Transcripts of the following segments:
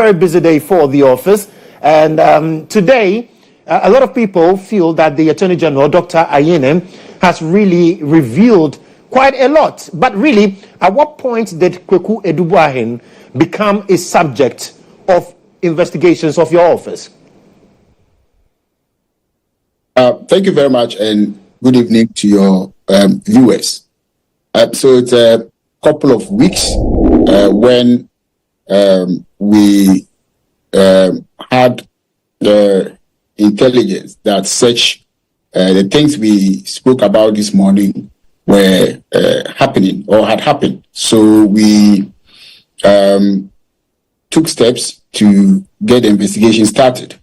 very busy day for the office, and today a lot of people feel that the Attorney General, Dr. Agyemang, has really revealed quite a lot. But really, at what point did Kweku Edubuahin become a subject of investigations of your office? Thank you very much, and good evening to your viewers. So it's a couple of weeks when we had the intelligence that such the things we spoke about this morning were happening or had happened. So we took steps to get the investigation started.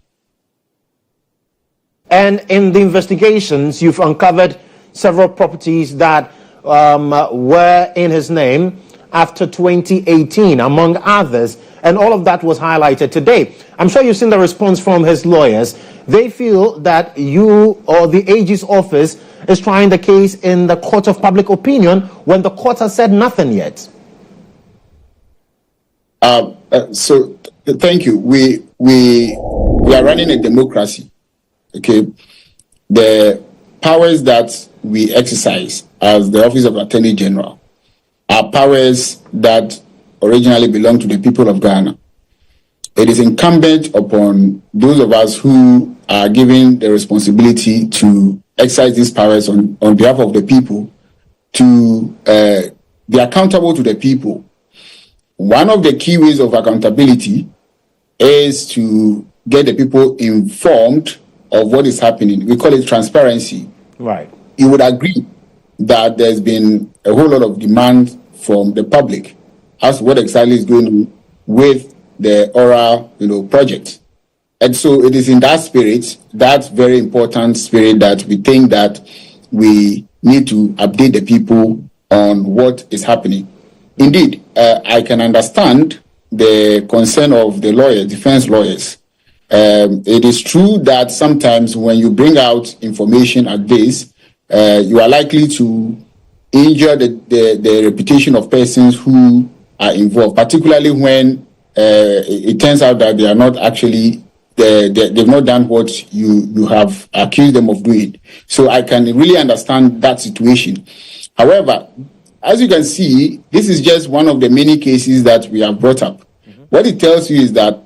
And in the investigations, you've uncovered several properties that were in his name after 2018, among others. And all of that was highlighted today. I'm sure you've seen the response from his lawyers. They feel that you or the AG's office is trying the case in the court of public opinion when the court has said nothing yet. So thank you. We are running a democracy. Okay, the powers that we exercise as the Office of Attorney General are powers that originally belong to the people of Ghana. It is incumbent upon those of us who are given the responsibility to exercise these powers on behalf of the people to be accountable to the people. One of the key ways of accountability is to get the people informed of what is happening. We call it transparency. Right. You would agree that there's been a whole lot of demand from the public as to what exactly is going on with the oral, project. And so it is in that spirit, that very important spirit, that we think that we need to update the people on what is happening. Indeed, I can understand the concern of the lawyers, defense lawyers. It is true that sometimes when you bring out information like this, you are likely to injure the reputation of persons who are involved, particularly when it turns out that they are not actually, they've not done what you have accused them of doing. So I can really understand that situation. However, as you can see, this is just one of the many cases that we have brought up. Mm-hmm. What it tells you is that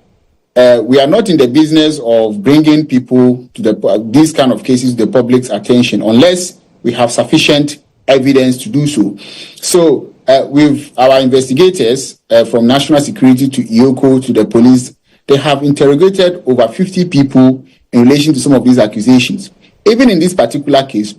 we are not in the business of bringing people to these kind of cases to the public's attention unless we have sufficient evidence to do so. So with our investigators from National Security to IOCO to the police, they have interrogated over 50 people in relation to some of these accusations. Even in this particular case,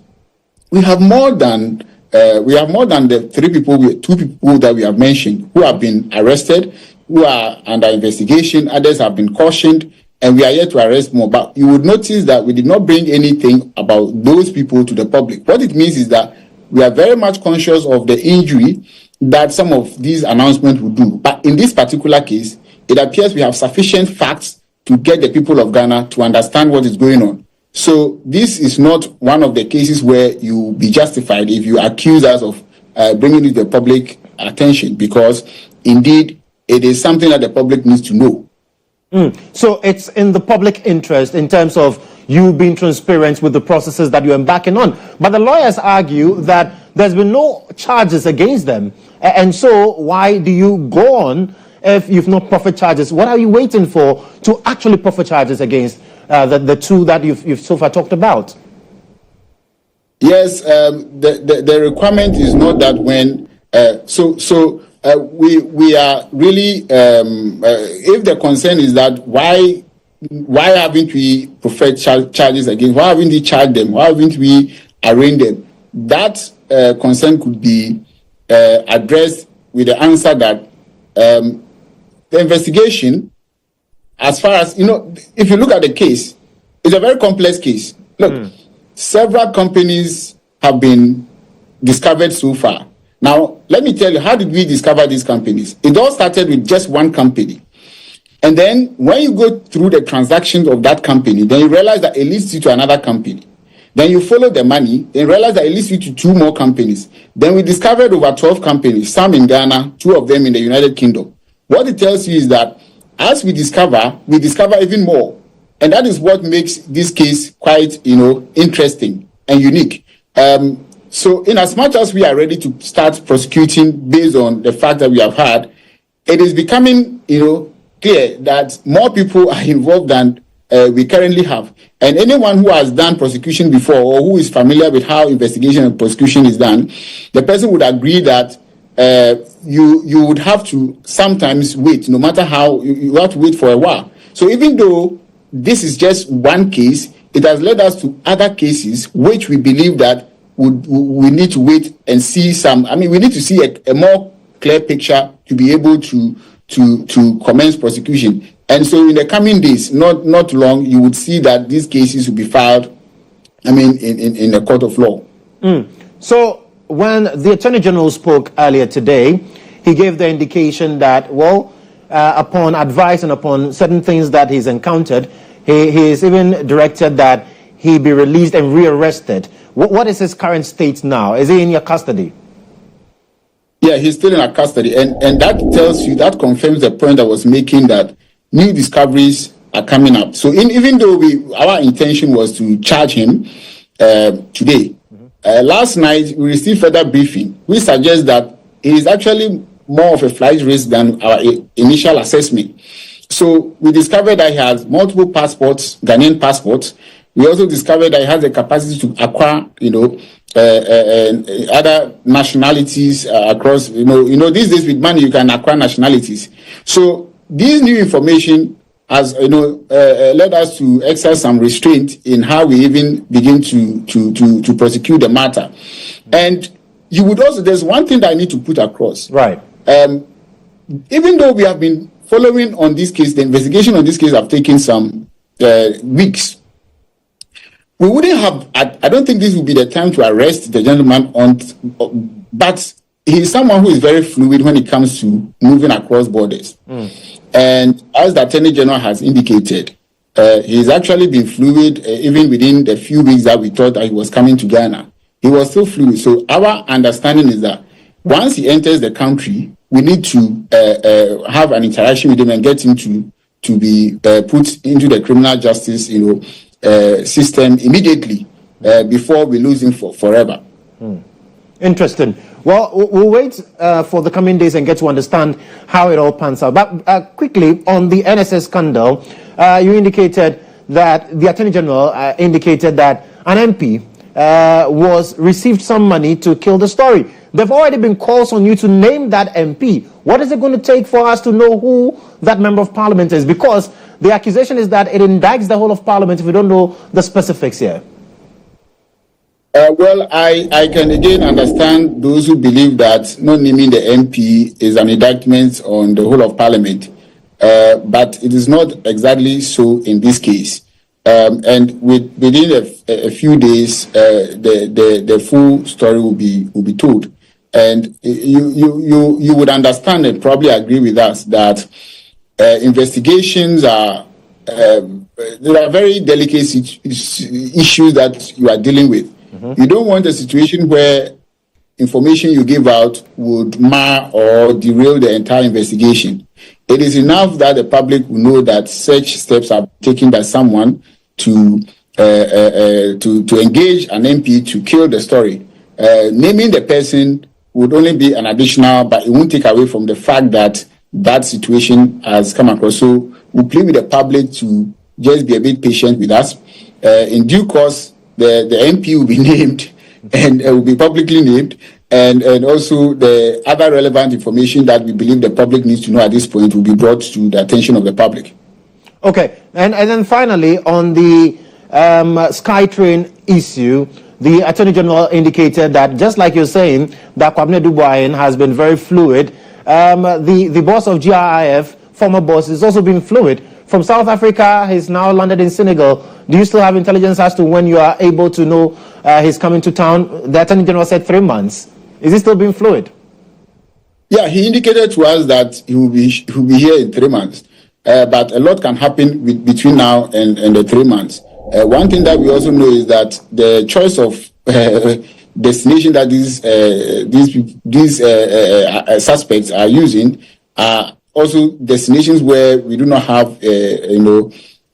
we have more than the two people that we have mentioned who have been arrested, who are under investigation. Others have been cautioned, and we are yet to arrest more. But you would notice that we did not bring anything about those people to the public. What it means is that we are very much conscious of the injury that some of these announcements would do. But in this particular case, it appears we have sufficient facts to get the people of Ghana to understand what is going on. So this is not one of the cases where you will be justified if you accuse us of bringing it to the public attention, because indeed it is something that the public needs to know. So it's in the public interest in terms of you being transparent with the processes that you're embarking on. But the lawyers argue that there's been no charges against them. And so why do you go on if you've not proffered charges? What are you waiting for to actually proffer charges against the two that you've so far talked about? Yes, the requirement is not that when we are really if the concern is that why haven't we preferred charges against? Why haven't we charged them? Why haven't we arraigned them? That concern could be addressed with the answer that the investigation, as far as, if you look at the case, it's a very complex case. Look, several companies have been discovered so far. Now, let me tell you, how did we discover these companies? It all started with just one company. And then when you go through the transactions of that company, then you realize that it leads you to another company. Then you follow the money, then realize that it leads you to two more companies. Then we discovered over 12 companies, some in Ghana, 2 of them in the United Kingdom. What it tells you is that as we discover even more. And that is what makes this case quite, interesting and unique. So in as much as we are ready to start prosecuting based on the fact that we have had, it is becoming, clear that more people are involved than we currently have. And anyone who has done prosecution before or who is familiar with how investigation and prosecution is done, the person would agree that you would have to sometimes wait, no matter how, you have to wait for a while. So even though this is just one case, it has led us to other cases which we believe that we need to wait and see we need to see a more clear picture to be able to commence prosecution. And so in the coming days, not long, you would see that these cases will be filed, in the court of law. So when the Attorney General spoke earlier today, he gave the indication that, upon advice and upon certain things that he's encountered, he is even directed that he be released and rearrested. What is his current state now? Is he in your custody? Yeah, he's still in our custody. And that confirms the point I was making, that new discoveries are coming up. So even though our intention was to charge him today, last night we received further briefing, which suggests that he is actually more of a flight risk than our initial assessment. So we discovered that he has multiple passports, Ghanaian passports. We also discovered that he has the capacity to acquire, other nationalities across, these days with money you can acquire nationalities. So this new information has, led us to exercise some restraint in how we even begin to prosecute the matter. And you would also, there's one thing that I need to put across. Right. Even though we have been following on this case, the investigation on this case have taken some weeks. We wouldn't have, I don't think this would be the time to arrest the gentleman but he's someone who is very fluid when it comes to moving across borders. And as the Attorney General has indicated, he's actually been fluid even within the few weeks that we thought that he was coming to Ghana. He was still fluid. So our understanding is that once he enters the country, we need to have an interaction with him and get him to be put into the criminal justice, system immediately before we lose him forever. Interesting. Well, we'll wait for the coming days and get to understand how it all pans out. But quickly, on the NSS scandal, you indicated that the Attorney General indicated that an MP received some money to kill the story. There have already been calls on you to name that MP. What is it going to take for us to know who that member of parliament is? Because the accusation is that it indicts the whole of parliament if we don't know the specifics here. Well, I can again understand those who believe that not naming the MP is an indictment on the whole of parliament. But it is not exactly so in this case. And within a few days, the full story will be told. And you would understand and probably agree with us that investigations are there are very delicate issues that you are dealing with. You don't want a situation where information you give out would mar or derail the entire investigation. It is enough that the public will know that such steps are taken by someone to engage an MP to kill the story. Naming the person would only be an additional, but it won't take away from the fact that that situation has come across. So we plead with the public to just be a bit patient with us. In due course, the MP will be named and will be publicly named, and also the other relevant information that we believe the public needs to know at this point will be brought to the attention of the public. Okay, and then finally on the SkyTrain issue, the Attorney General indicated that, just like you're saying, that Kwabena Dubois has been very fluid. The boss of GIF, former boss, has also been fluid. From South Africa, he's now landed in Senegal. Do you still have intelligence as to when you are able to know he's coming to town? The Attorney General said 3 months. Is he still being fluid? Yeah, he indicated to us that he will be here in 3 months. But a lot can happen between now and the 3 months. One thing that we also know is that the choice of destination that these suspects are using are also destinations where we do not have,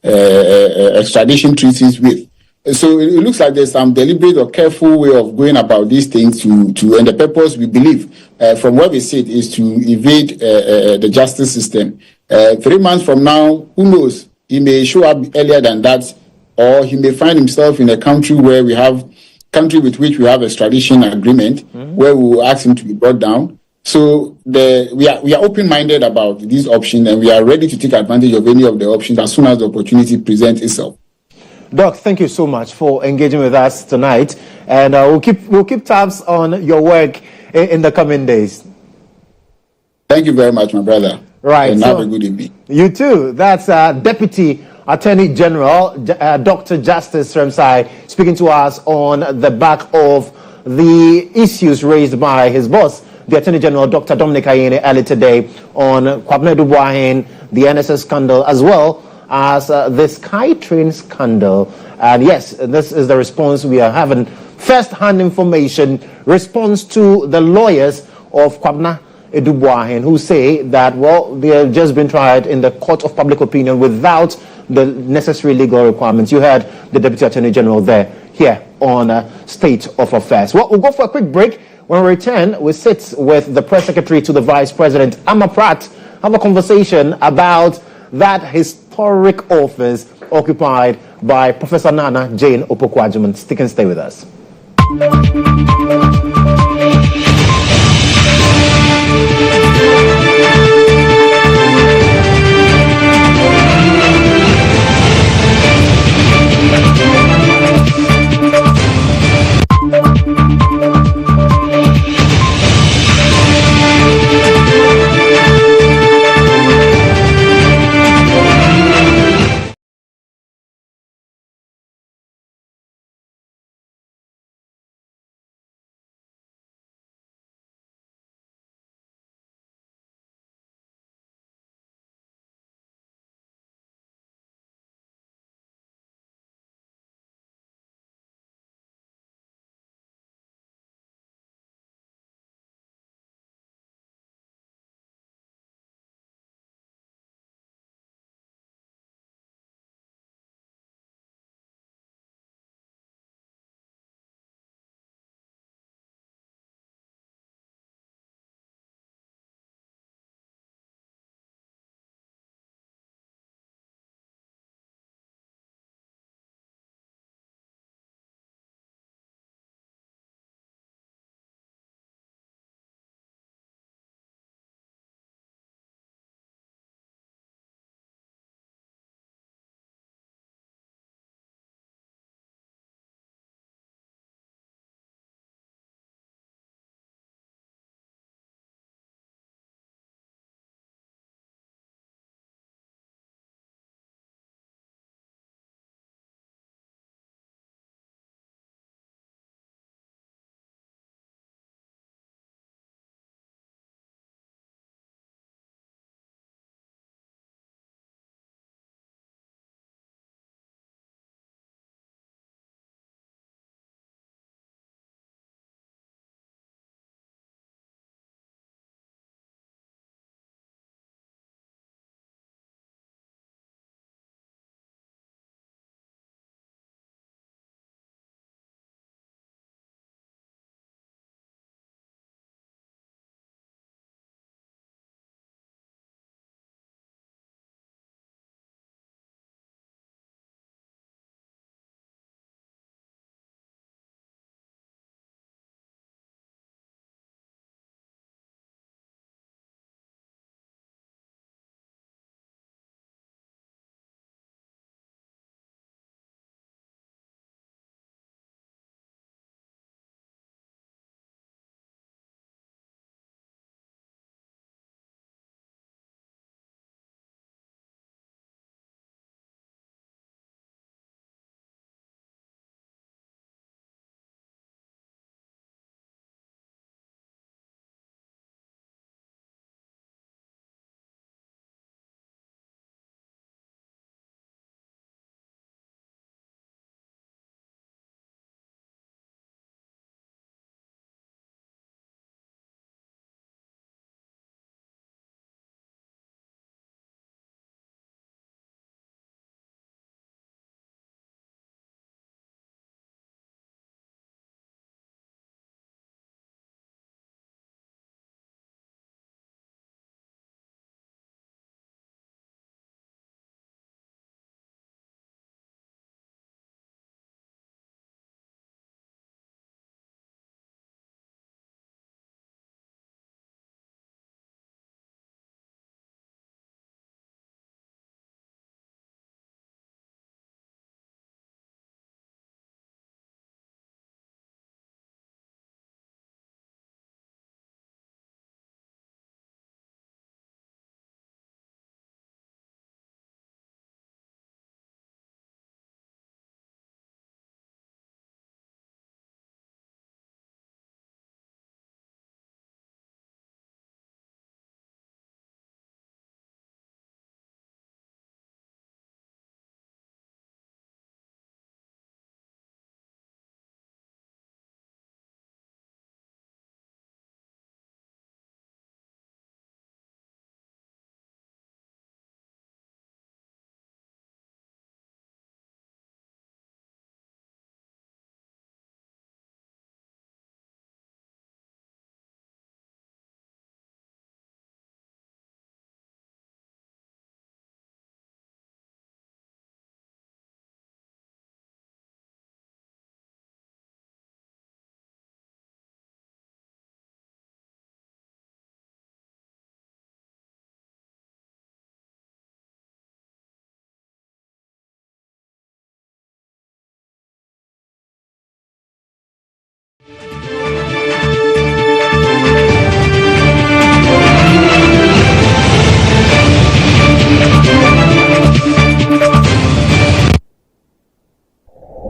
extradition treaties with. So it looks like there's some deliberate or careful way of going about these things and the purpose, we believe, from where we sit, is to evade the justice system. 3 months from now, who knows? He may show up earlier than that, or he may find himself in a country with which we have a extradition agreement, where we will ask him to be brought down. So we are open-minded about these options, and we are ready to take advantage of any of the options as soon as the opportunity presents itself. Doc, thank you so much for engaging with us tonight, and we'll keep tabs on your work in the coming days. Thank you very much, my brother. Right, and have a good evening. You too. That's Deputy Attorney General Dr. Justice Srem-Sai speaking to us on the back of the issues raised by his boss, the Attorney General Dr. Dominic Ayine, earlier today on Kwabena Duboahen, the NSS scandal, as well as the SkyTrain scandal. And yes, this is the response we are having. First-hand information response to the lawyers of Kwabena Duboahen, who say that, well, they have just been tried in the court of public opinion without the necessary legal requirements. You heard the Deputy Attorney General here on State of Affairs. Well, we'll go for a quick break. When we return, we sit with the Press Secretary to the Vice President, Pratt, have a conversation about that historic office occupied by Professor Naana Jane Opoku Agyemang. Stick and stay with us.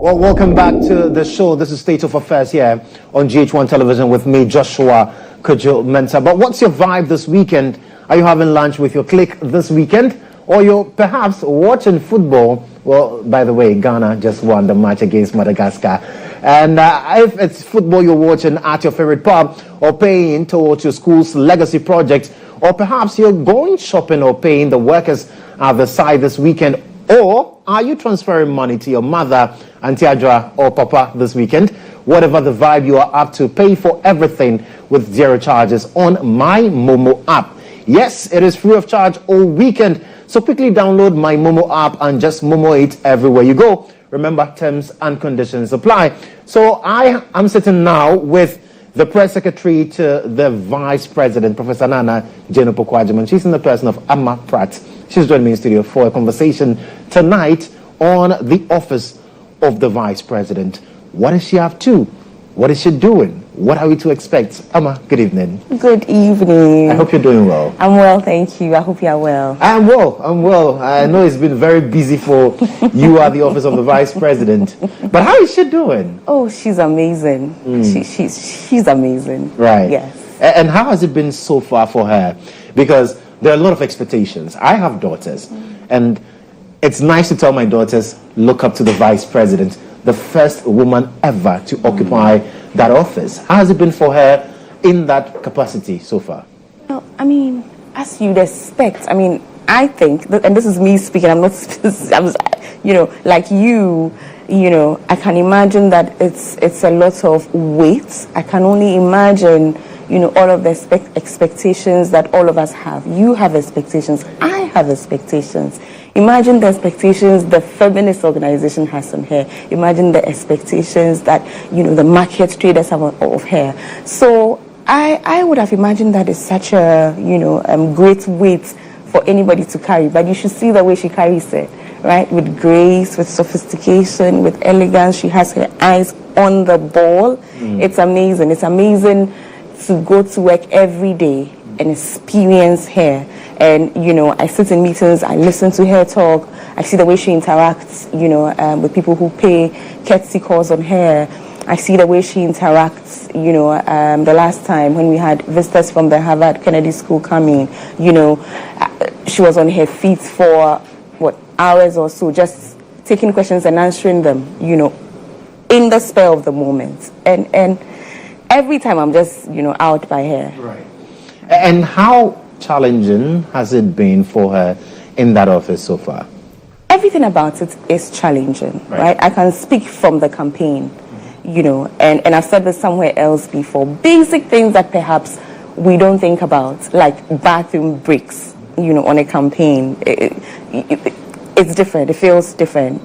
Well, welcome back to the show. This is State of Affairs here on GHOne Television with me, Joshua Kodjo Mensah. But what's your vibe this weekend? Are you having lunch with your clique this weekend? Or you're perhaps watching football? Well, by the way, Ghana just won the match against Madagascar. And if it's football you're watching at your favorite pub, or paying towards your school's legacy project, or perhaps you're going shopping or paying the workers at the site this weekend, or are you transferring money to your mother, Auntie Adra, or Papa this weekend? Whatever the vibe you are up to, pay for everything with zero charges on My Momo app. Yes, it is free of charge all weekend. So quickly download My Momo app and just Momo it everywhere you go. Remember, terms and conditions apply. So I am sitting now with the press secretary to the vice president, Professor Naana Opoku Agyemang. She's in the person of Pratt. She's joining me in studio for a conversation tonight on the office of the vice president. What is she up to? What is she doing? What are we to expect? Amma, good evening. Good evening. I hope you're doing well. I'm well, thank you. I hope you are well. I'm well. I know it's been very busy for you at the office of the vice president. But how is she doing? Oh, she's amazing. She's amazing. Right. Yes. And how has it been so far for her? Because there are a lot of expectations. I have daughters, and it's nice to tell my daughters, look up to the vice president, the first woman ever to occupy that office. How has it been for her in that capacity so far? Well, I mean, as you'd expect, I think, and this is me speaking, I'm not, like I can imagine that it's a lot of weight. I can only imagine, all of the expectations that all of us have. You have expectations. I have expectations. Imagine the expectations the feminist organization has on her. Imagine the expectations that, the market traders have of her. So I would have imagined that it's such a, great weight for anybody to carry. But you should see the way she carries it, right? With grace, with sophistication, with elegance. She has her eyes on the ball. It's amazing. It's amazing to go to work every day and experience her. And, I sit in meetings, I listen to her talk, I see the way she interacts, with people who pay courtesy calls on her. I see the way she interacts, the last time when we had visitors from the Harvard Kennedy School coming, she was on her feet for, hours or so, just taking questions and answering them, in the spur of the moment. And every time I'm just, out by her. Right. And how challenging has it been for her in that office so far? Everything about it is challenging, right? I can speak from the campaign, and I've said this somewhere else before. Basic things that perhaps we don't think about, like bathroom breaks, on a campaign. It's different. It feels different,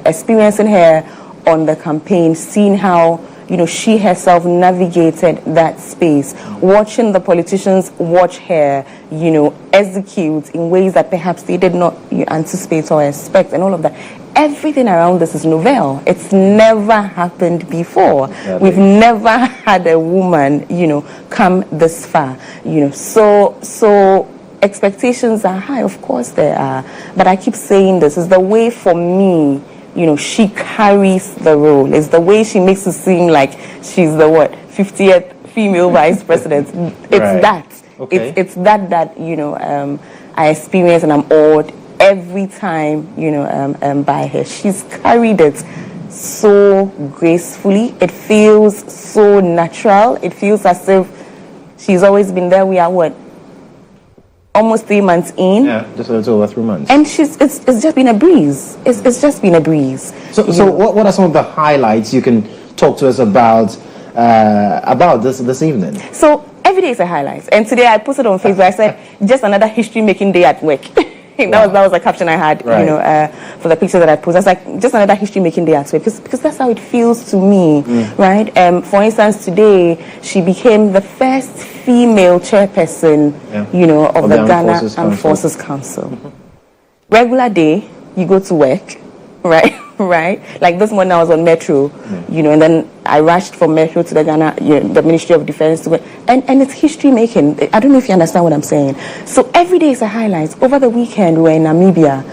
experiencing her on the campaign, seeing how she herself navigated that space, watching the politicians watch her, execute in ways that perhaps they did not anticipate or expect, and all of that. Everything around this is novel. It's never happened before. Yeah, we've never had a woman, come this far, So expectations are high, of course they are. But I keep saying this is the way for me. She carries the role. It's the way she makes it seem like she's the 50th female vice president. It's right. That. Okay. It's that I experience, and I'm awed every time, by her. She's carried it so gracefully. It feels so natural. It feels as if she's always been there. We are almost 3 months in. Yeah, just a little over 3 months. And it's just been a breeze. It's just been a breeze. So what are some of the highlights you can talk to us about this evening? So every day is a highlight. And today I posted on Facebook, I said, just another history-making day at work. That was the caption I had, right. For the picture that I posted. I was like, just another history-making day at work, because that's how it feels to me, right? For instance, today she became the first female chairperson, of the Ghana Armed Forces Council. Regular day, you go to work, right? Right? Like this morning I was on Metro, and then I rushed from Metro to the Ghana, the Ministry of Defense, and it's history making. I don't know if you understand what I'm saying. So every day is a highlight. Over the weekend, we were in Namibia,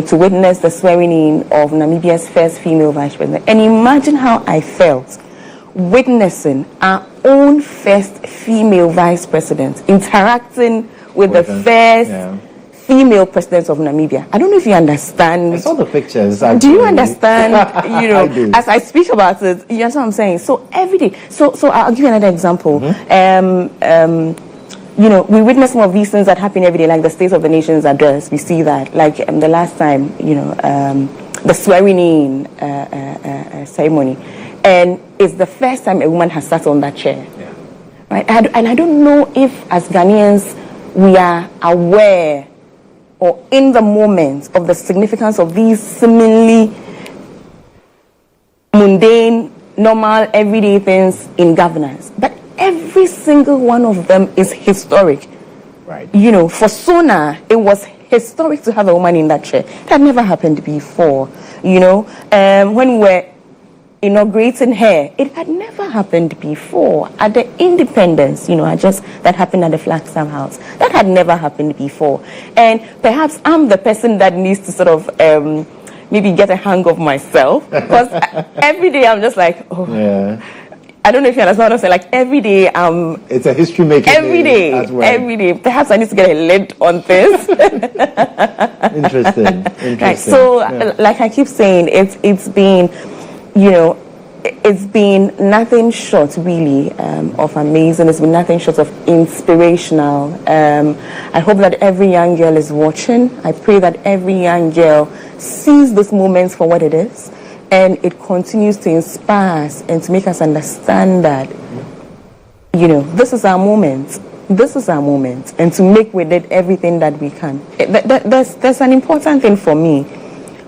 to witness the swearing in of Namibia's first female vice president. And imagine how I felt witnessing our own first female vice president interacting with the first female president of Namibia. I don't know if you understand. I saw the pictures. Actually. Do you understand? I do. As I speak about it, you understand what I'm saying? So every day. So I'll give you another example. We witness some of these things that happen every day, like the State of the Nation's address. We see that, like the last time, the swearing in ceremony, and it's the first time a woman has sat on that chair. Yeah. Right? And I don't know if, as Ghanaians, we are aware or in the moment of the significance of these seemingly mundane, normal, everyday things in governance. But every single one of them is historic. Right. For Sona, it was historic to have a woman in that chair. That never happened before. When we were inaugurating her, it had never happened before. At the independence, that happened at the Flagstaff House. That had never happened before. And perhaps I'm the person that needs to sort of maybe get a hang of myself, because every day I'm just like, I don't know if you understand what I'm saying. Like every day, it's a history making every day as well. Every day. Perhaps I need to get a lid on this. Interesting. Right. So, like I keep saying, it's been, it's been nothing short, really, of amazing. It's been nothing short of inspirational. I hope that every young girl is watching. I pray that every young girl sees those moments for what it is, and it continues to inspire us and to make us understand that, this is our moment. This is our moment, and to make with it everything that we can. There's an important thing for me.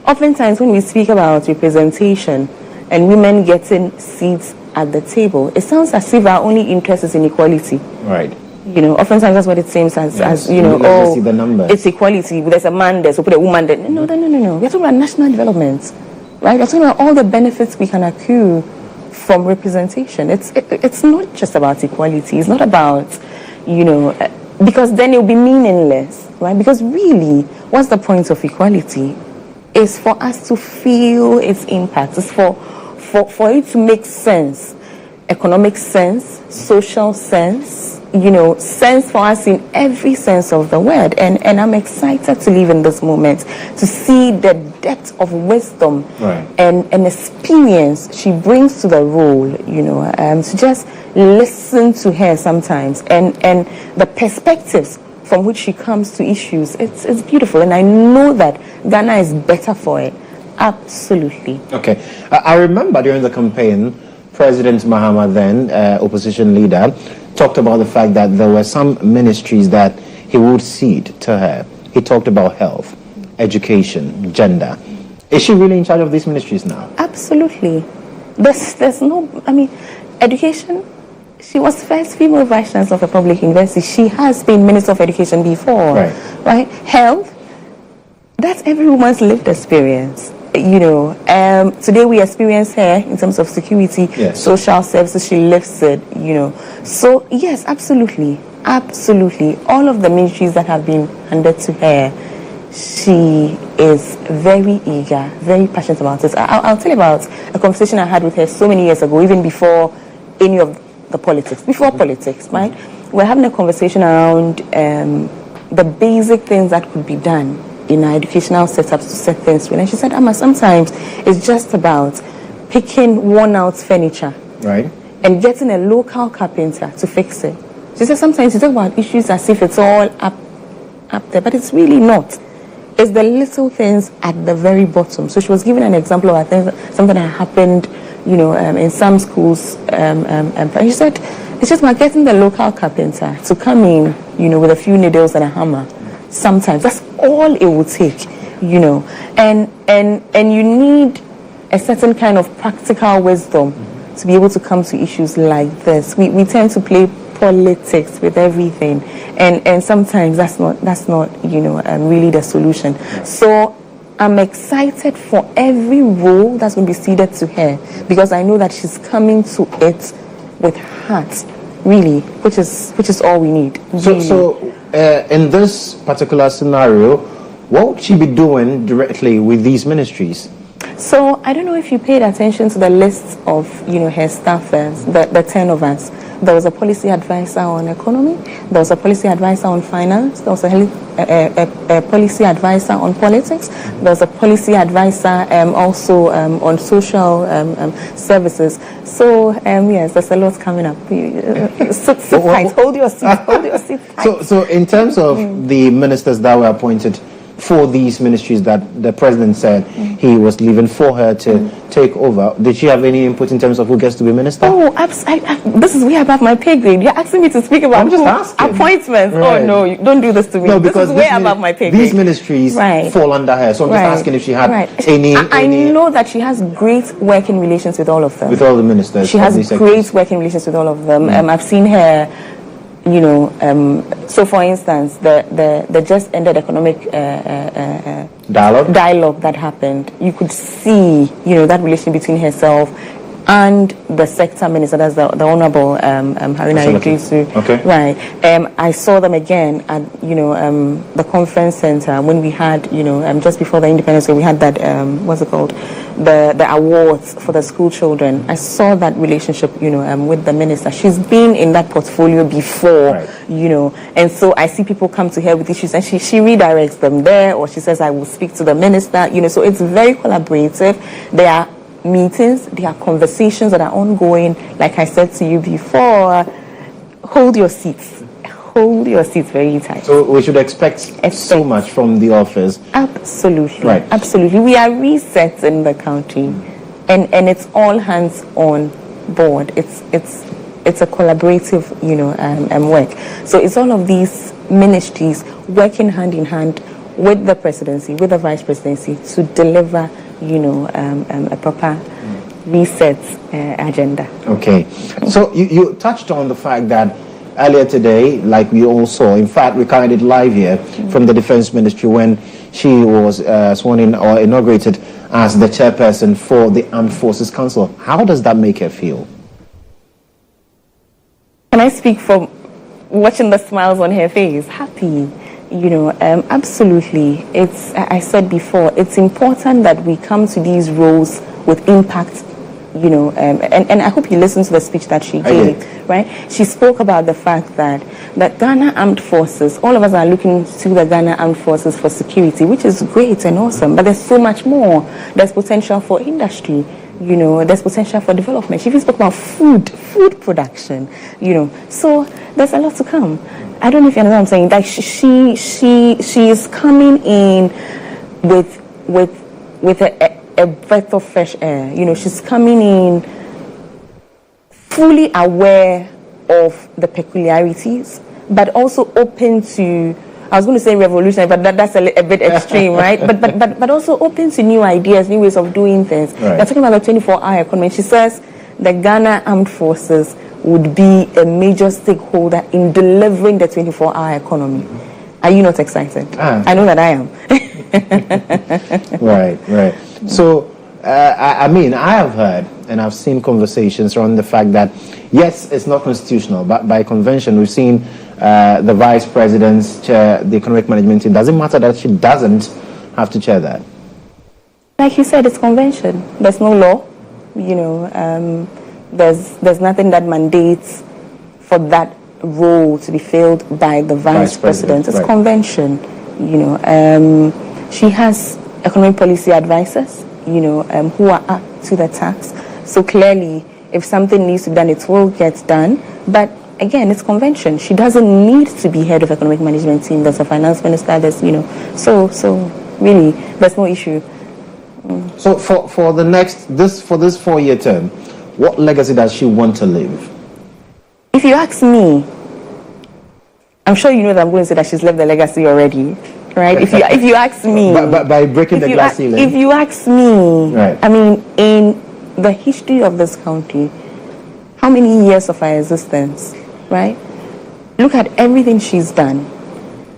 Oftentimes, when we speak about representation and women getting seats at the table, it sounds as if our only interest is in equality. Right. Oftentimes that's what it seems as see the numbers. It's equality. There's a man there, so put a woman there. No. We're talking about national development, right? We're talking about all the benefits we can accrue from representation. It's not just about equality. It's not about, because then it will be meaningless, right? Because really, what's the point of equality? Is for us to feel its impact. It's for it to make sense, economic sense, social sense, sense for us in every sense of the word. And I'm excited to live in this moment, to see the depth of wisdom and experience she brings to the role, to just listen to her sometimes and the perspectives from which she comes to issues. It's beautiful, and I know that Ghana is better for it. Absolutely. Okay. I remember during the campaign, President Mahama, then opposition leader, talked about the fact that there were some ministries that he would cede to her. He talked about health, education, gender. Is she really in charge of these ministries now? Absolutely. There's no, education. She was first female vice chancellor of a public university. She has been minister of education before, right? Health, that's every woman's lived experience. Today we experience her in terms of security, social services. She lives it, So yes, absolutely. All of the ministries that have been handed to her, she is very eager, very passionate about it. I'll tell you about a conversation I had with her so many years ago, even before any of the politics, right? We're having a conversation around the basic things that could be done in our educational setups to set things right. And she said, sometimes it's just about picking worn out furniture, right, and getting a local carpenter to fix it. She said sometimes you talk about issues as if it's all up there, but it's really not. It's the little things at the very bottom. So she was giving an example of something that happened, in some schools. And she said, it's just about getting the local carpenter to come in, with a few needles and a hammer. Sometimes that's all it will take, and you need a certain kind of practical wisdom to be able to come to issues like this. We tend to play politics with everything, and sometimes that's not really the solution. So I'm excited for every role that's going to be ceded to her, because I know that she's coming to it with heart, really, which is all we need. Really. So in this particular scenario, what would she be doing directly with these ministries? So I don't know if you paid attention to the list of her staffers, the 10 of us. There was a policy advisor on economy. There was a policy advisor on finance. There was a policy advisor on politics. There was a policy advisor also on social services. So yes, there's a lot coming up. Sit tight. Hold your seat. Hold your seat tight. So in terms of the ministers that were appointed for these ministries that the president said he was leaving for her to take over, did she have any input in terms of who gets to be minister? Oh, this is way above my pay grade. You're asking me to speak about appointments. Right. Oh no, don't do this to me. No, because this is way above my pay grade. These ministries fall under her. So I'm just asking if she had any... I know that she has great working relations with all of them. With all the ministers. She has great working relations with all of them. I've seen her... so for instance, the just ended economic dialogue that happened, you could see, that relation between herself and the sector minister, that's the Honorable Haruna Idrisu. Okay. Right. I saw them again at, the conference center when we had, just before the Independence Day, we had that, what's it called? The awards for the school children. I saw that relationship, with the minister. She's been in that portfolio before, and so I see people come to her with issues and she redirects them there, or she says, I will speak to the minister, so it's very collaborative. There are meetings, there are conversations that are ongoing. Like I said to you before, hold your seats. Hold your seats very tight. So we should expect so much from the office. Absolutely. Right. Absolutely. We are resetting the country, and it's all hands on board. It's a collaborative, work. So it's all of these ministries working hand in hand with the presidency, with the vice presidency, to deliver, a proper reset agenda. Okay. So you touched on the fact that earlier today, like we all saw, in fact, we carried it live here from the Defense Ministry when she was sworn in or inaugurated as the chairperson for the Armed Forces Council. How does that make her feel? Can I speak from watching the smiles on her face? Happy. Absolutely. I said before, it's important that we come to these roles with impact, and I hope you listened to the speech that she gave, right? She spoke about the fact that Ghana Armed Forces, all of us are looking to the Ghana Armed Forces for security, which is great and awesome, but there's so much more. There's potential for industry, there's potential for development. She even spoke about food production, so there's a lot to come. I don't know if you understand what I'm saying. Like she is coming in with a breath of fresh air. She's coming in fully aware of the peculiarities, but also open to, I was going to say revolutionary, but that's a bit extreme, right? But also open to new ideas, new ways of doing things. Right. They're talking about the 24-hour economy. She says the Ghana Armed Forces would be a major stakeholder in delivering the 24-hour economy. Are you not excited? I know that I am. Right. So, I have heard and I've seen conversations around the fact that, yes, it's not constitutional, but by convention, we've seen the vice presidents chair the economic management team. Does it matter that she doesn't have to chair that? Like you said, it's convention. There's no law. There's nothing that mandates for that role to be filled by the vice president. It's convention. She has economic policy advisors, who are up to the task. So clearly, if something needs to be done, it will get done. But again, it's convention. She doesn't need to be head of economic management team. There's a finance minister. There's, so really, there's no issue. So for this 4-year term, what legacy does she want to leave? If you ask me, I'm sure you know that I'm going to say that she's left the legacy already, right? If you ask me, by breaking the glass ceiling. If you ask me, right. I mean, in the history of this country, how many years of her existence, right? Look at everything she's done.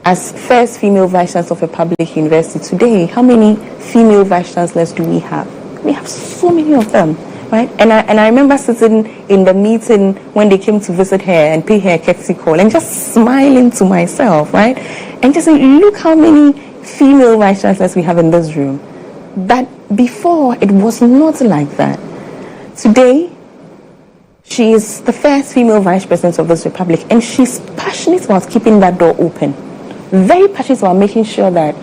as first female vice chancellor of a public university today, how many female vice chancellors do we have? We have so many of them, right? And I remember sitting in the meeting when they came to visit her and pay her a courtesy call and just smiling to myself, right? And just saying, look how many female vice chancellors we have in this room. But before, it was not like that. Today, she is the first female vice president of this republic, and she's passionate about keeping that door open. Very passionate about making sure that,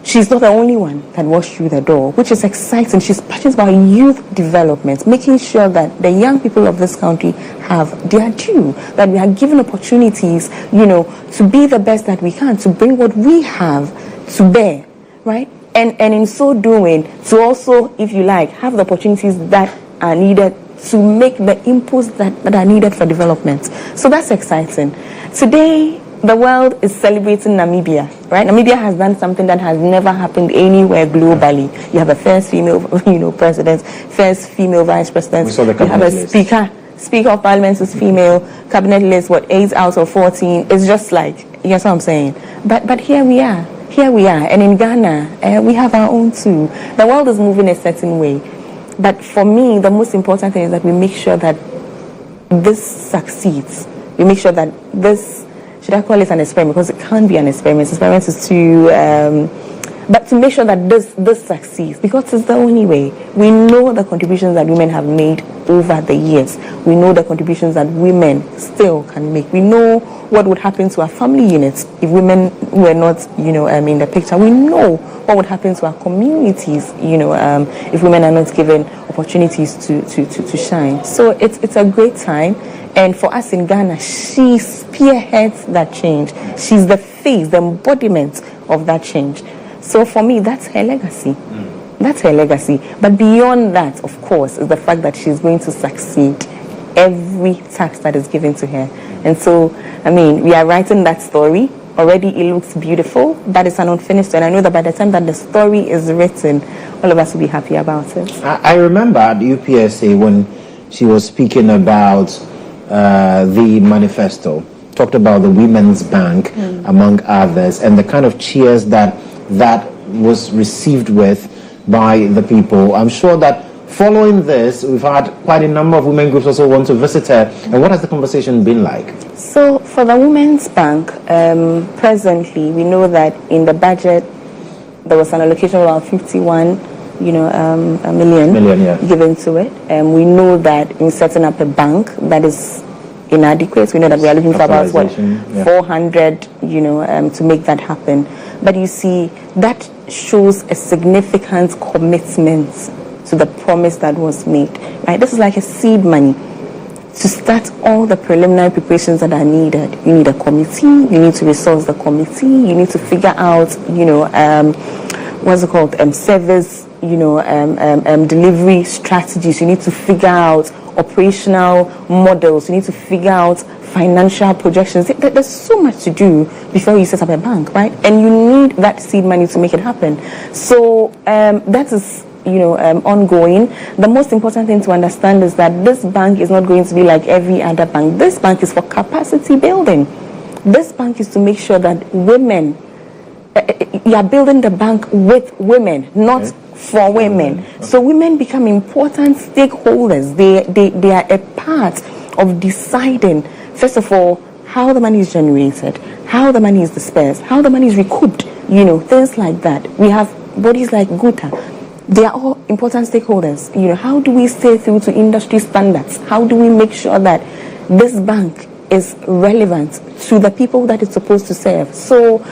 she's not the only one that walks through the door, which is exciting. She's passionate about youth development, making sure that the young people of this country have their due, that we are given opportunities, to be the best that we can, to bring what we have to bear, right? And in so doing, to also, if you like, have the opportunities that are needed to make the inputs that are needed for development. So that's exciting. Today, the world is celebrating Namibia, right? Namibia has done something that has never happened anywhere globally. You have a first female, president, first female vice president. We saw the you have a list. Speaker of Parliament is female. Cabinet list, 8 out of 14. It's just like, you know what I'm saying? But here we are. And in Ghana, we have our own too. The world is moving a certain way. But for me, the most important thing is that we make sure that this succeeds. We make sure that this, should I call it an experiment? Because it can't be an experiment. Experiment is too, but to make sure that this succeeds, because it's the only way. We know the contributions that women have made over the years. We know the contributions that women still can make. We know what would happen to our family units if women were not, in the picture. We know what would happen to our communities, if women are not given opportunities to shine. So it's a great time. And for us in Ghana, she spearheads that change. She's the face, the embodiment of that change. So for me, that's her legacy. That's her legacy. But beyond that, of course, is the fact that she's going to succeed every task that is given to her. And so, we are writing that story. Already it looks beautiful, but it's an unfinished story. And I know that by the time that the story is written, all of us will be happy about it. I remember at UPSA when she was speaking about the manifesto, talked about the Women's Bank, among others, and the kind of cheers that was received with by the people. I'm sure that following this, we've had quite a number of women groups also want to visit her. And what has the conversation been like? So for the Women's Bank, presently, we know that in the budget, there was an allocation of around 51 a million given to it. We know that in setting up a bank, that is inadequate. We know that we are looking for about 400, to make that happen. But you see, that shows a significant commitment to the promise that was made. Right? This is like a seed money to start all the preliminary preparations that are needed. You need a committee. You need to resource the committee. You need to figure out, service, delivery strategies. You need to figure out operational models. You need to figure out financial projections. There's so much to do before you set up a bank, right? And you need that seed money to make it happen. So that is, ongoing. The most important thing to understand is that this bank is not going to be like every other bank. This bank is for capacity building. This bank is to make sure that women, you are building the bank with women, not for women. So women become important stakeholders. They are a part of deciding, first of all, how the money is generated, how the money is dispersed, how the money is recouped, things like that. We have bodies like GHOne. They are all important stakeholders. How do we stay through to industry standards? How do we make sure that this bank is relevant to the people that it's supposed to serve? So,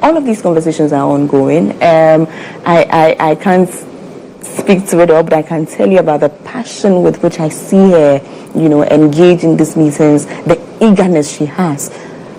all of these conversations are ongoing. I can't speak to it all, but I can tell you about the passion with which I see her, engage in these meetings, the eagerness she has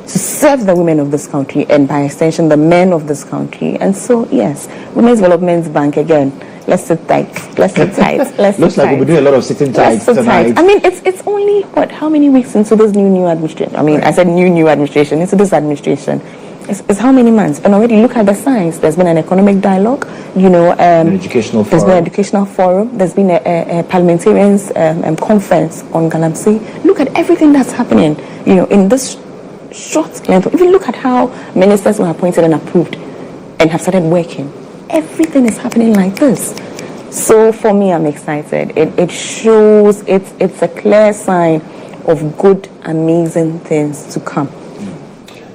to serve the women of this country and by extension the men of this country. And so, yes, Women's Development Bank, again, let's sit tight. Looks like we'll be doing a lot of sitting tight tonight. It's only, how many weeks into this new administration? I said new administration, into this administration. It's how many months? And already look at the signs. There's been an economic dialogue, an educational forum. There's been an educational forum. There's been a parliamentarians conference on Galamsey. Look at everything that's happening, in this short length. If you look at how ministers were appointed and approved and have started working, everything is happening like this. So for me, I'm excited. It shows, it's a clear sign of good, amazing things to come.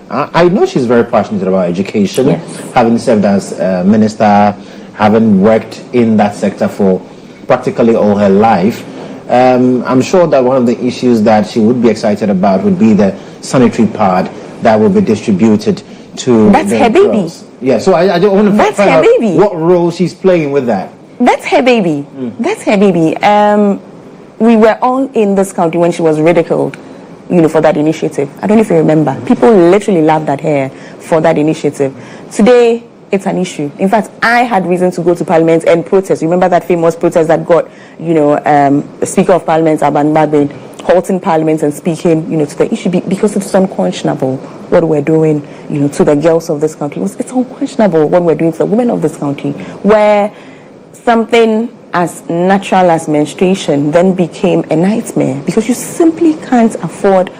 I know she's very passionate about education, yes. Having served as minister, having worked in that sector for practically all her life. I'm sure that one of the issues that she would be excited about would be the sanitary pad that will be distributed to That's her baby. girls. Yeah, so I just want to find out baby. What role she's playing with that. That's her baby. That's her baby. We were all in this county when she was ridiculed, for that initiative. I don't know if you remember. People literally laughed at her for that initiative. Today, it's an issue. In fact, I had reason to go to Parliament and protest. Remember that famous protest that got, the Speaker of Parliament, Aban Babin, halting Parliament and speaking, to the issue because it's unconscionable what we're doing, to the girls of this country. It's unconscionable what we're doing to the women of this country, where something as natural as menstruation then became a nightmare because you simply can't afford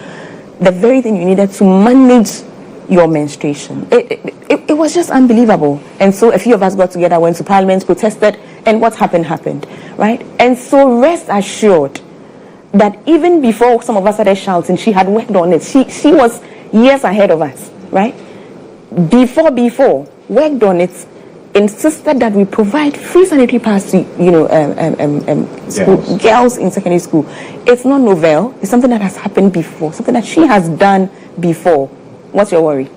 the very thing you needed to manage your menstruation. It was just unbelievable. And so a few of us got together, went to Parliament, protested, and what happened, right? And so rest assured that even before some of us started shouting, she had worked on it. She was years ahead of us, right? Before, worked on it, insisted that we provide free sanitary pads to, girls in secondary school. It's not novel. It's something that has happened before, something that she has done before. What's your worry?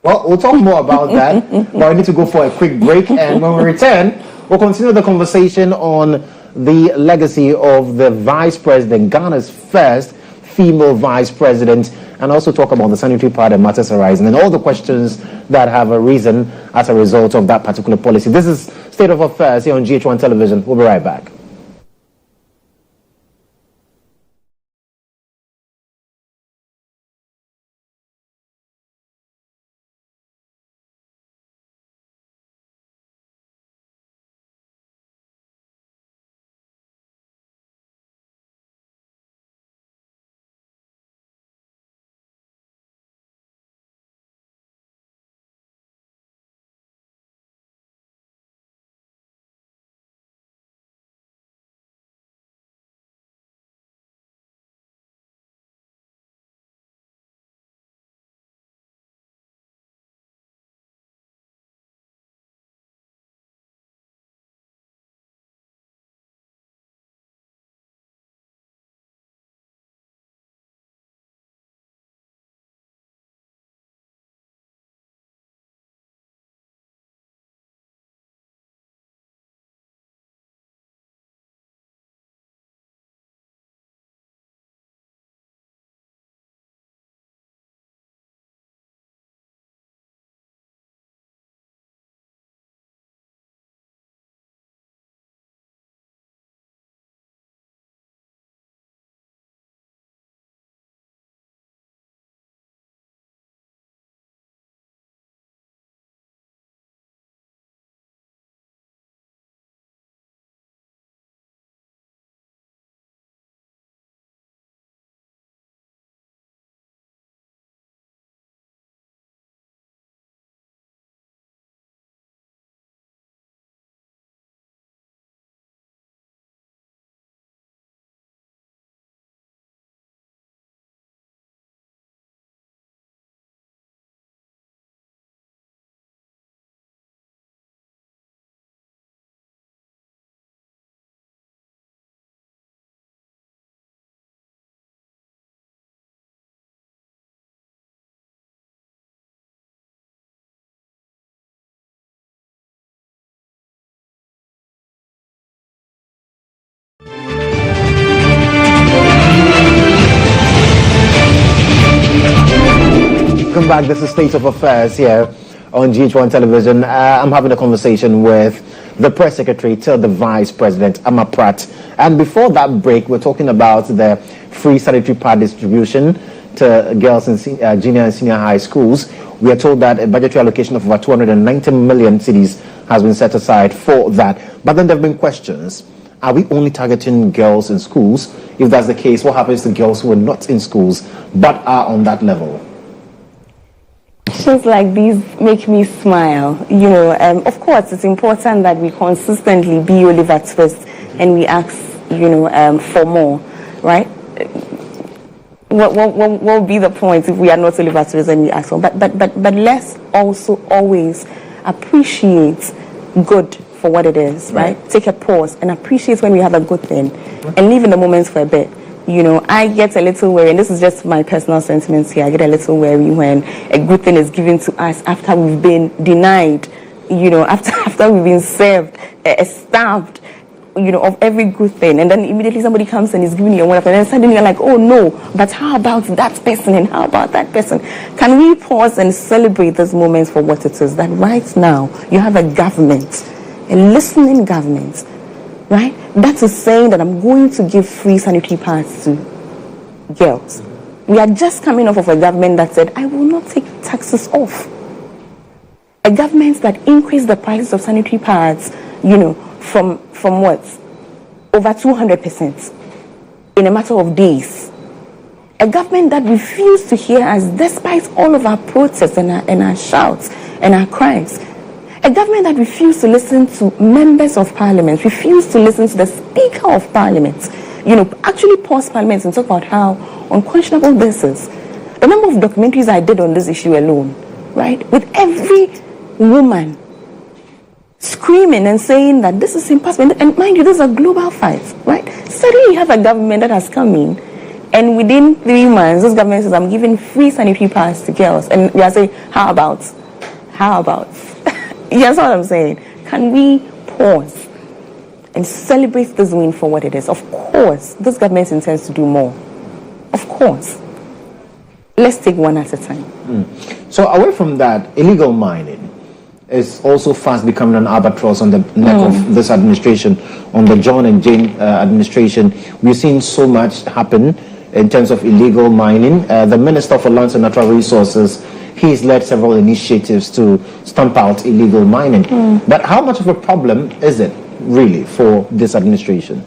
Well, we'll talk more about that, but I need to go for a quick break, and when we return, we'll continue the conversation on the legacy of the Vice President, Ghana's first female Vice President, and also talk about the sanitary pad and matters arising and all the questions that have arisen as a result of that particular policy. This is State of Affairs here on GHOne Television. We'll be right back. Welcome back. This is State of Affairs here on GHOne Television. I'm having a conversation with the press secretary to the Vice President, Pratt. And before that break, we're talking about the free sanitary pad distribution to girls in junior and senior high schools. We are told that a budgetary allocation of about 290 million cedis has been set aside for that. But then there have been questions are we only targeting girls in schools? If that's the case, what happens to girls who are not in schools but are on that level? Questions like these make me smile. Of course, it's important that we consistently be Oliver Twist and we ask, for more, right? What will be the point if we are not Oliver Twist and we ask for? But let's also always appreciate good for what it is, right? Take a pause and appreciate when we have a good thing and live in the moments for a bit. I get a little wary, and this is just my personal sentiments here. I get a little wary when a good thing is given to us after we've been denied, after we've been served, starved, of every good thing. And then immediately somebody comes and is giving you a one-up, and then suddenly you're like, oh no, but how about that person and how about that person? Can we pause and celebrate those moments for what it is? That right now you have a government, a listening government, right? That is saying that I'm going to give free sanitary pads to girls. We are just coming off of a government that said, I will not take taxes off. A government that increased the prices of sanitary pads, from what? Over 200% in a matter of days. A government that refused to hear us despite all of our protests and our shouts and our cries. A government that refused to listen to members of parliament, refused to listen to the Speaker of Parliament, actually pause parliament and talk about how unconscionable this is. The number of documentaries I did on this issue alone, right? With every woman screaming and saying that this is impossible. And mind you, this is a global fight, right? Suddenly you have a government that has come in, and within 3 months, this government says, I'm giving free sanitary pads to girls. And we are saying, how about? Yes, what I'm saying. Can we pause and celebrate this win for what it is? Of course, this government intends to do more. Of course. Let's take one at a time. So away from that, illegal mining is also fast becoming an albatross on the neck of this administration, on the John and Jane administration. We've seen so much happen in terms of illegal mining. The Minister for Lands and Natural Resources, he's led several initiatives to stamp out illegal mining. But how much of a problem is it really for this administration?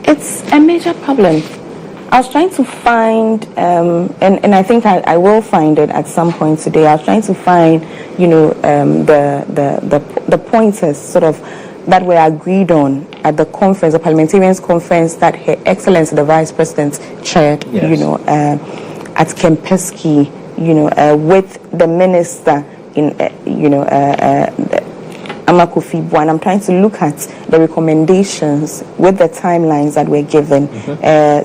It's a major problem. I was trying to find, and I think I will find it at some point today. I was trying to find, the pointers sort of that were agreed on at the conference, the parliamentarians' conference that Her Excellency the Vice President chaired, at Kempinski, with the minister in, Amakofi, and I'm trying to look at the recommendations with the timelines that were given.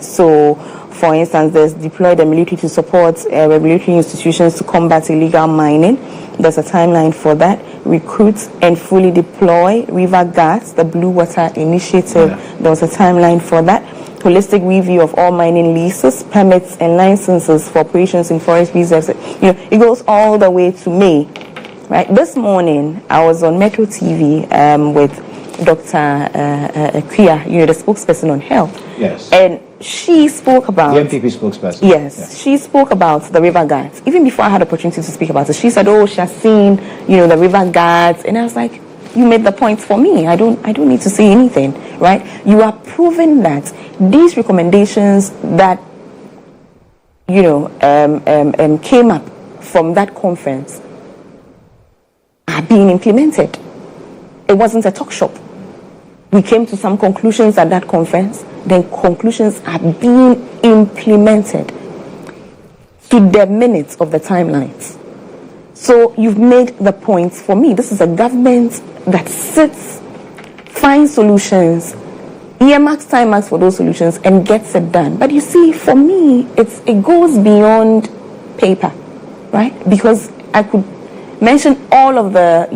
So, for instance, there's deploy the military to support regulatory institutions to combat illegal mining. There's a timeline for that. Recruit and fully deploy river guards, the Blue Water Initiative. There was a timeline for that. Holistic review of all mining leases, permits, and licenses for operations in forest reserves. It goes all the way to May. Right. This morning, I was on Metro TV with Dr. Kia, the spokesperson on health. Yes. And she spoke about... The MPP spokesperson. Yes. She spoke about the river guards. Even before I had the opportunity to speak about it, she said, she has seen, the river guards. And I was like, you made the point for me. I don't need to say anything, right? You are proving that these recommendations that, came up from that conference are being implemented. It wasn't a talk shop. We came to some conclusions at that conference. Then conclusions are being implemented to the minutes of the timelines. So you've made the points for me. This is a government that sits, finds solutions, earmarks, time marks for those solutions, and gets it done. But you see, for me, it goes beyond paper, right? Because I could mention all of the,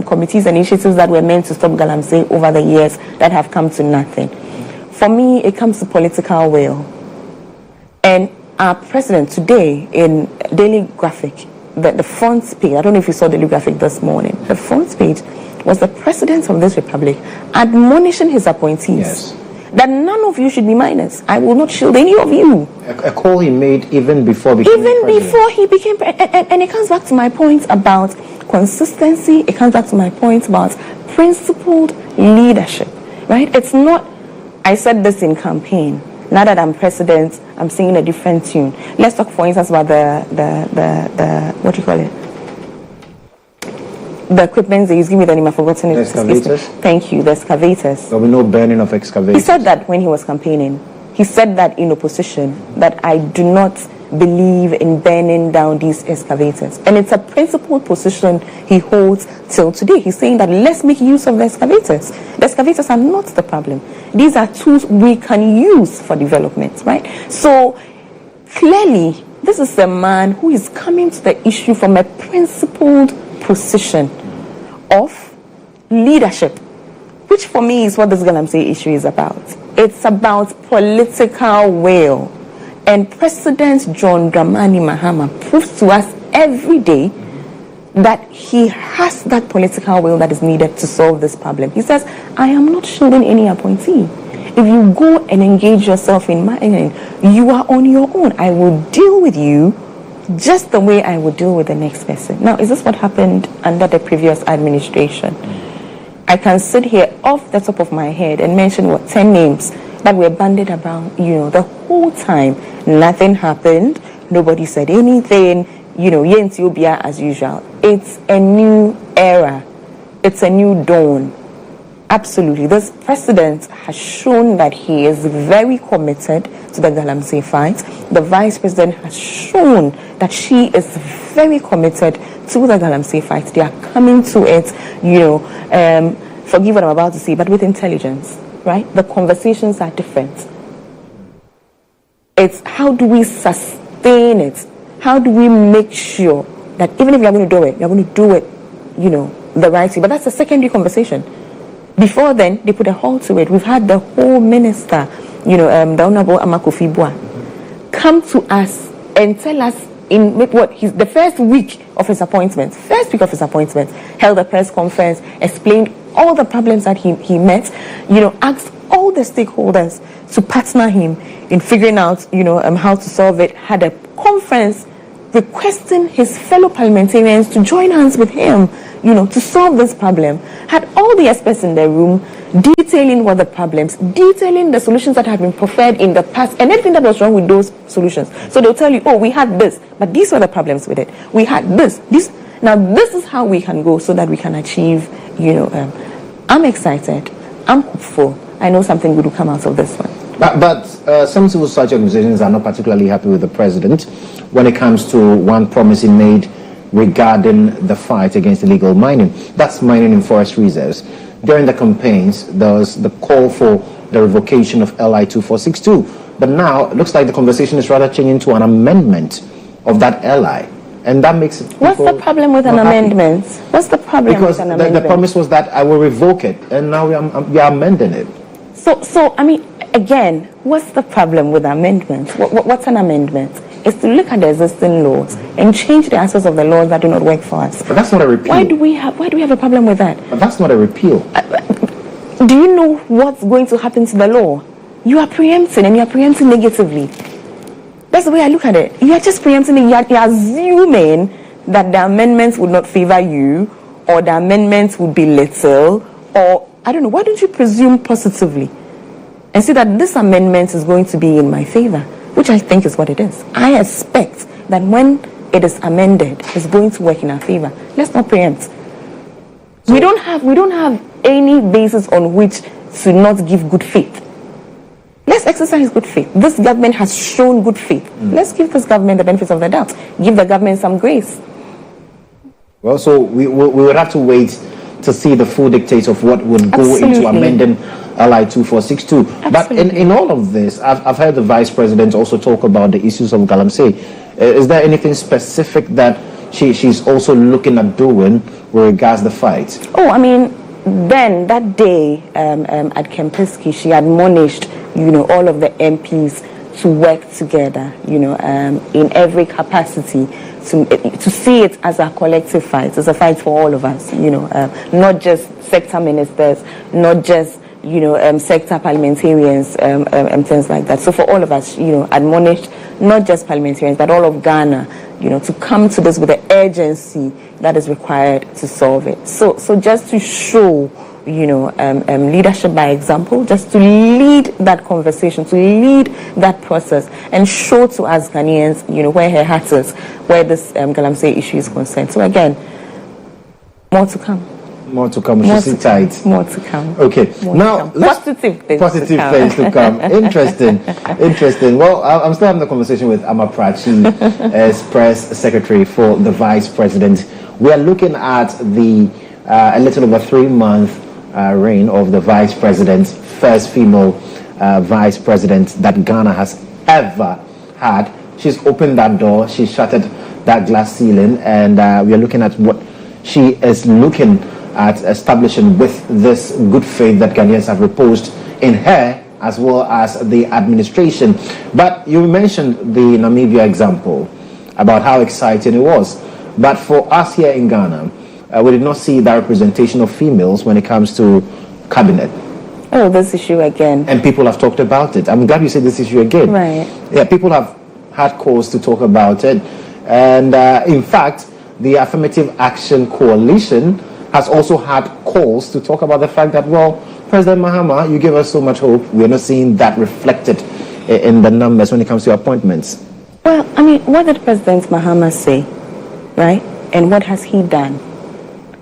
committees and initiatives that were meant to stop galamsey over the years that have come to nothing. For me, it comes to political will. And our president today in Daily Graphic, the front page, I don't know if you saw Daily Graphic this morning, the front page was the president of this republic admonishing his appointees that none of you should be minors. I will not shield any of you. A call he made even before becoming president. Before he became president. And it comes back to my point about consistency. It comes back to my point about principled leadership, right? It's not I said this in campaign. Now that I'm president, I'm singing a different tune. Let's talk, for instance, about the what do you call it? The equipment they use. Give me the name. I've forgotten it. Excavators? Thank you. The excavators. There will be no burning of excavators. He said that when he was campaigning. He said that in opposition, that I do not believe in burning down these excavators. And it's a principled position he holds till today. He's saying that let's make use of the excavators. The excavators are not the problem. These are tools we can use for development, right? So clearly, this is a man who is coming to the issue from a principled position of leadership, which for me is what this Galamsey issue is about. It's about political will. And President John Dramani Mahama proves to us every day that he has that political will that is needed to solve this problem. He says, I am not shielding any appointee. If you go and engage yourself in my, you are on your own. I will deal with you just the way I would deal with the next person. Now, is this what happened under the previous administration? I can sit here off the top of my head and mention 10 names that were bandied about, the whole time. Nothing happened. Nobody said anything. Yentubia as usual. It's a new era. It's a new dawn. Absolutely. This president has shown that he is very committed to the Galamsey fight. The vice president has shown that she is very committed to the Galamsey fight. They are coming to it, forgive what I'm about to say, but with intelligence, right? The conversations are different. It's how do we sustain it? How do we make sure that even if you're going to do it, you're going to do it, the right way. But that's a secondary conversation. Before then, they put a halt to it. We've had the whole minister, the Honorable Amakufibua, come to us and tell us in the first week of his appointment, held a press conference, explained all the problems that he met, asked all the stakeholders to partner him in figuring out, how to solve it, had a conference requesting his fellow parliamentarians to join hands with him, to solve this problem, had all the experts in the room detailing what the problems, detailing the solutions that had been preferred in the past, and everything that was wrong with those solutions. So they'll tell you, we had this, but these were the problems with it. We had this. Now this is how we can go so that we can achieve, I'm excited. I'm hopeful. I know something good will come out of this one. But some civil society organizations are not particularly happy with the president when it comes to one promise he made regarding the fight against illegal mining. That's mining in forest reserves. During the campaigns, there was the call for the revocation of LI 2462. But now it looks like the conversation is rather changing to an amendment of that LI. And that makes it... What's the problem with an amendment? What's the problem with an amendment? Because the promise was that I will revoke it, and now we are amending it. So again, what's the problem with amendments? What's an amendment? It's to look at the existing laws and change the aspects of the laws that do not work for us. But that's not a repeal. Why do we have a problem with that? But that's not a repeal. Do you know what's going to happen to the law? You are preempting, and you are preempting negatively. That's the way I look at it. You are just preempting it. You are assuming that the amendments would not favor you, or the amendments would be little, or I don't know. Why don't you presume positively and see that this amendment is going to be in my favor, which I think is what it is. I expect that when it is amended, it's going to work in our favor. Let's not preempt. We don't have any basis on which to not give good faith. Let's exercise good faith. This government has shown good faith. Let's give this government the benefits of the doubt. Give the government some grace. Well, so we would have to wait to see the full dictates of what would go into amending LI 2462. But in all of this, I've heard the Vice President also talk about the issues of Galamsey. Is there anything specific that she's also looking at doing with regards to the fight? Then that day at Kempiski, she admonished, all of the MPs to work together, in every capacity, to see it as a collective fight. It's a fight for all of us, not just sector ministers, not just, sector parliamentarians, and things like that. So for all of us, admonished, not just parliamentarians, but all of Ghana, to come to this with the urgency that is required to solve it. So just to show leadership by example, just to lead that conversation, to lead that process, and show to us Ghanaians, where her heart is, where this Galamsey issue is concerned. So again, more to come. More to come. We should sit tight. More to come. Okay. Now, positive things to come. Interesting. Well, I'm still having the conversation with Pratt. She is press secretary for the vice president. We are looking at the a little over 3-month reign of the vice president, first female vice president that Ghana has ever had. She's opened that door. She shattered that glass ceiling, and we are looking at what she is looking at establishing with this good faith that Ghanaians have reposed in her as well as the administration. But you mentioned the Namibia example about how exciting it was. But for us here in Ghana, we did not see that representation of females when it comes to cabinet. Oh, this issue again. And people have talked about it. I'm glad you said this issue again. Right. Yeah, people have had calls to talk about it. And in fact, the Affirmative Action Coalition has also had calls to talk about the fact that, well, President Mahama, you gave us so much hope. We're not seeing that reflected in the numbers when it comes to appointments. Well, I mean, what did President Mahama say, right? And what has he done?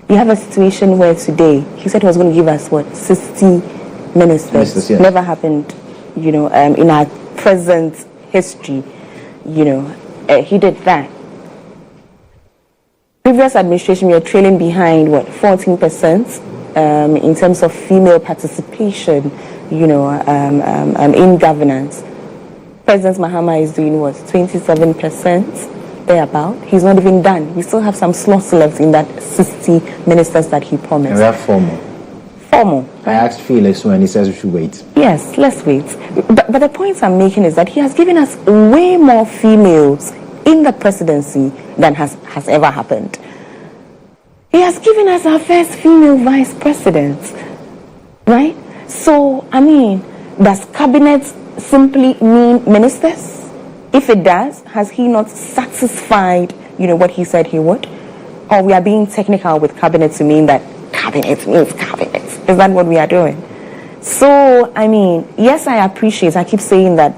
You have a situation where today, he said he was going to give us, 60 ministers. Yes. Never happened, in our present history, he did that. Previous administration, we are trailing behind 14% in terms of female participation, in governance. President Mahama is doing 27% thereabout. He's not even done. We still have some slots left in that 60 ministers that he promised. And we have 4 more. 4 more. I asked Felix when he says we should wait. Yes, let's wait. But the point I'm making is that he has given us way more females in the presidency than has ever happened. He has given us our first female vice president, right? So, I mean, does cabinet simply mean ministers? If it does, has he not satisfied, what he said he would? Or we are being technical with cabinet to mean that cabinet means cabinet? Is that what we are doing? So, I mean, yes, I keep saying that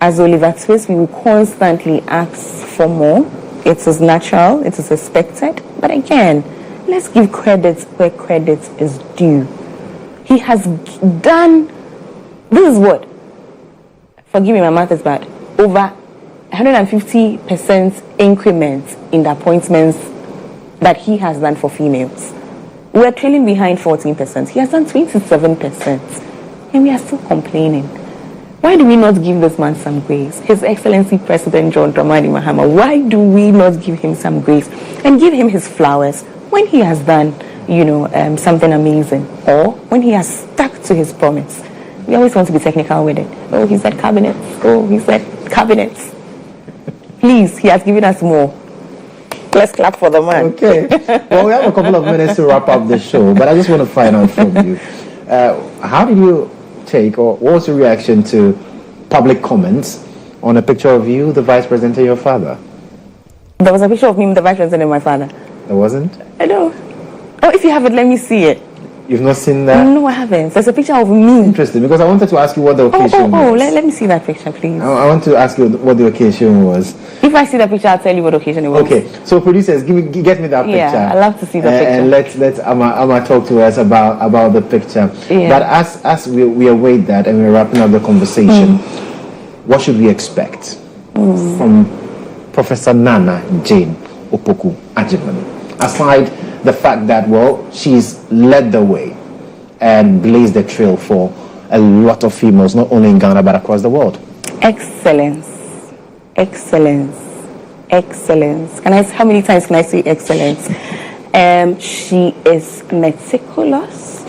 as Oliver Twist, we will constantly ask for more. It is natural, it is expected. But again, let's give credit where credit is due. He has done, this is what, forgive me, my math is bad, over 150% increment in the appointments that he has done for females. We are trailing behind 14%. He has done 27%. And we are still complaining. Why do we not give this man some grace? His Excellency President John Dramani Mahama, why do we not give him some grace and give him his flowers when he has done, something amazing, or when he has stuck to his promise? We always want to be technical with it. Oh, he said cabinets. Oh, he said cabinets. Please, he has given us more. Let's clap for the man. Okay. Well, we have a couple of minutes to wrap up the show, but I just want to find out from you. How did you take, or what was your reaction to public comments on a picture of you, the vice president, and your father? There was a picture of me, the vice president, and my father. There wasn't? I know. Oh, if you have it, let me see it. You've not seen that? No, I haven't. There's a picture of me. Interesting, because I wanted to ask you what the occasion was. Let me see that picture, please. I want to ask you what the occasion was. If I see the picture, I'll tell you what occasion it was. Okay, so producers, get me that picture. Yeah, I'd love to see the picture. And let Amma talk to us about the picture. Yeah. But as we await that and we're wrapping up the conversation, what should we expect from Professor Naana Jane Opoku Agyemang? Aside the fact that, well, she's led the way and blazed the trail for a lot of females, not only in Ghana but across the world. Excellence. How many times can I say excellence? She is meticulous.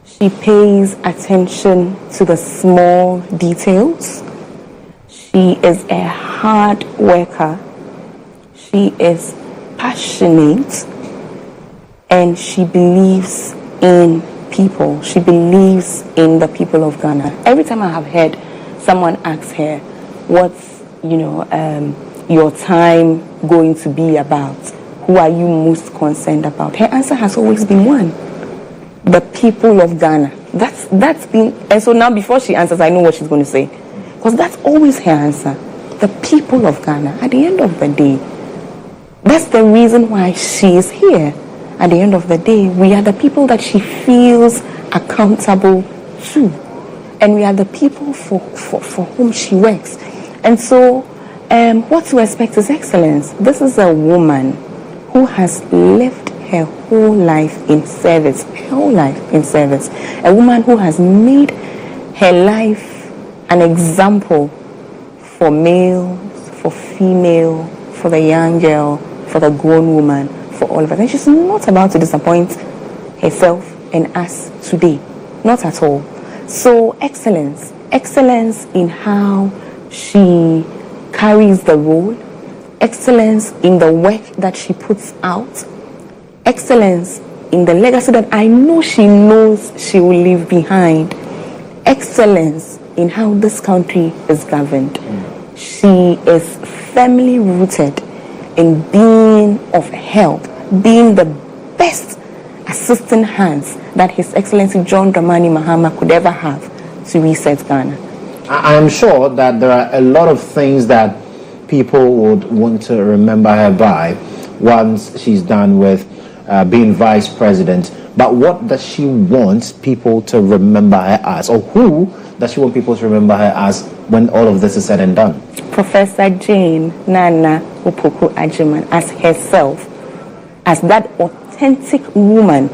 She pays attention to the small details. She is a hard worker. She is passionate. And she believes in people. She believes in the people of Ghana. Every time I have heard someone ask her, what's, your time going to be about? Who are you most concerned about? Her answer has always been one: the people of Ghana. That's been, and so now before she answers, I know what she's going to say, because that's always her answer. The people of Ghana. At the end of the day, that's the reason why she is here. At the end of the day, we are the people that she feels accountable to, and we are the people for whom she works. And so what to expect is excellence. This is a woman who has lived her whole life in service, a woman who has made her life an example for males, for female, for the young girl, for the grown woman, for all of us. And she's not about to disappoint herself and us today, not at all. So excellence in how she carries the role, excellence in the work that she puts out, excellence in the legacy that I know she knows she will leave behind, excellence in how this country is governed. She is firmly rooted in being of help, being the best assisting hands that His Excellency John Dramani Mahama could ever have to reset Ghana. I am sure that there are a lot of things that people would want to remember her by once she's done with being vice president. But what does she want people to remember her as? Or who does she want people to remember her as when all of this is said and done? Professor Jane Naana Opoku Agyemang, as herself, as that authentic woman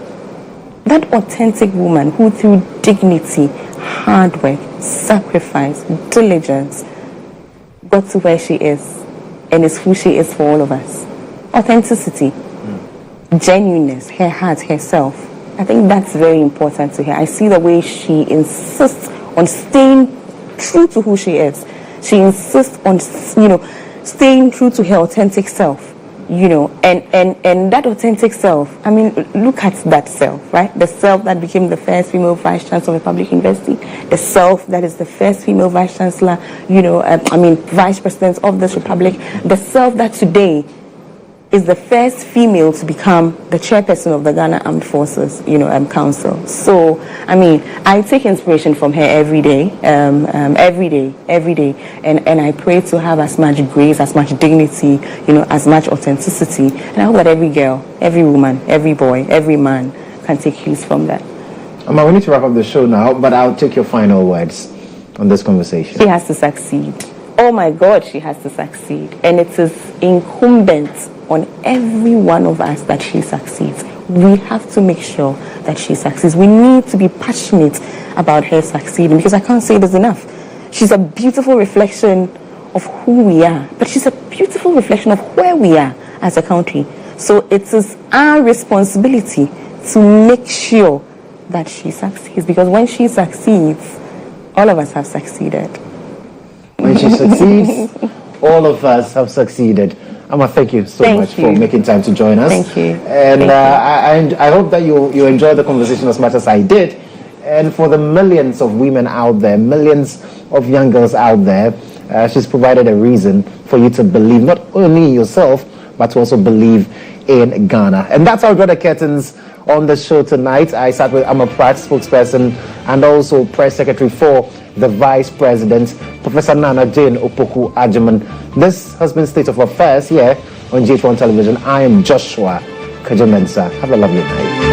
who through dignity, hard work, sacrifice, diligence, got to where she is and is who she is for all of us. Authenticity, genuineness, her heart, herself. I think that's very important to her. I see the way she insists on staying true to who she is. She insists on, staying true to her authentic self. And that authentic self, I mean, look at that self, right? The self that became the first female vice chancellor of a public university, the self that is the first female vice chancellor, vice president of this republic, the self that today is the first female to become the chairperson of the Ghana Armed Forces, Council. So, I mean, I take inspiration from her every day, and I pray to have as much grace, as much dignity, as much authenticity. And I hope that every girl, every woman, every boy, every man can take cues from that. We need to wrap up the show now, but I'll take your final words on this conversation. She has to succeed. Oh my God, she has to succeed. And it is incumbent on every one of us that she succeeds. We have to make sure that she succeeds. We need to be passionate about her succeeding, because I can't say this enough. She's a beautiful reflection of who we are, but she's a beautiful reflection of where we are as a country. So it is our responsibility to make sure that she succeeds, because when she succeeds, all of us have succeeded. When she succeeds, all of us have succeeded. Amma, thank you so much for making time to join us. Thank you. And I hope that you enjoyed the conversation as much as I did. And for the millions of women out there, millions of young girls out there, she's provided a reason for you to believe not only in yourself, but to also believe in Ghana. And that's how we draw the curtains on the show tonight. I sat with Pratt, spokesperson, and also press secretary for the vice president, Professor Naana Jane Opoku Agyemang. This has been State of Affairs here on GHOne Television. I am Joshua Kodjo Mensah. Have a lovely night.